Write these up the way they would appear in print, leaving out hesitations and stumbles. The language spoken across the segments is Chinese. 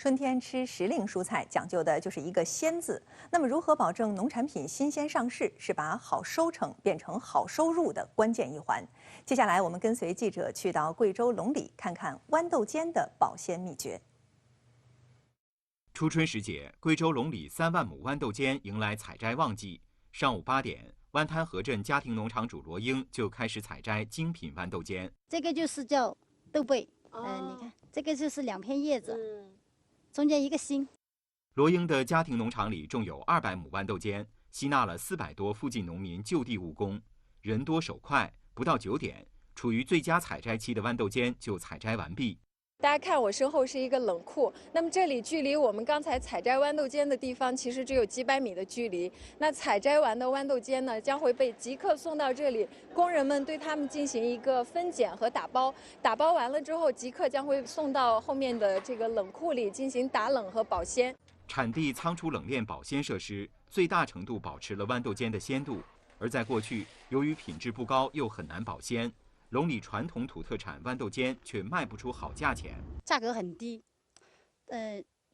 春天吃时令蔬菜，讲究的就是一个“鲜”字。那么，如何保证农产品新鲜上市，是把好收成变成好收入的关键一环。接下来，我们跟随记者去到贵州龙里，看看豌豆尖的保鲜秘诀。初春时节，贵州龙里3万亩豌豆尖迎来采摘旺季。上午8点，湾滩河镇家庭农场主罗英就开始采摘精品豌豆尖。这个就是叫豆贝，你看这个就是2片叶子，中间一个心。罗英的家庭农场里种有200亩豌豆尖，吸纳了400多附近农民就地务工，人多手快，不到9点，处于最佳采摘期的豌豆尖就采摘完毕。大家看，我身后是一个冷库，那么这里距离我们刚才采摘豌豆尖的地方其实只有几百米的距离。那采摘完的豌豆尖呢，将会被即刻送到这里，工人们对它们进行一个分拣和打包。打包完了之后，即刻将会送到后面的这个冷库里进行打冷和保鲜。产地仓储冷链保鲜设施最大程度保持了豌豆尖的鲜度，而在过去，由于品质不高又很难保鲜。龙里传统土特产豌豆尖却卖不出好价钱，价格很低，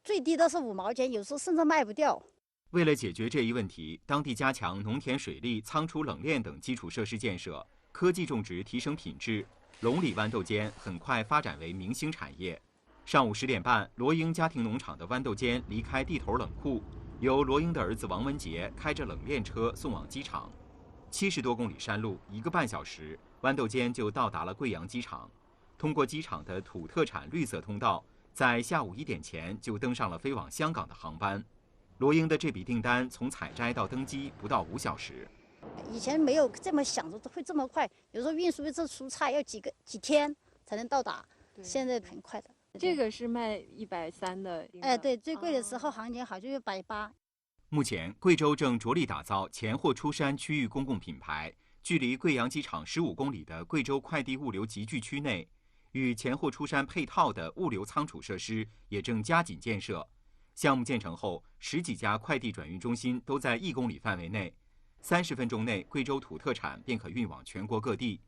最低都是5毛钱，有时候甚至卖不掉。为了解决这一问题，当地加强农田水利、仓储冷链等基础设施建设，科技种植提升品质，龙里豌豆尖很快发展为明星产业。上午10点半，罗英家庭农场的豌豆尖离开地头冷库，由罗英的儿子王文杰开着冷链车送往机场。70多公里山路，1个半小时。豌豆尖就到达了贵阳机场，通过机场的土特产绿色通道，在下午1点前就登上了飞往香港的航班。罗英的这笔订单从采摘到登机不到5小时。以前没有这么想着会这么快，有时候运输一次蔬菜要几天才能到达，现在很快的。这个是卖130的，对，最贵的时候行情好就180。目前，贵州正着力打造前货出山区域公共品牌。距离贵阳机场15公里的贵州快递物流集聚区内，与前货出山配套的物流仓储设施也正加紧建设。项目建成后，10几家快递转运中心都在1公里范围内，30分钟内，贵州土特产便可运往全国各地。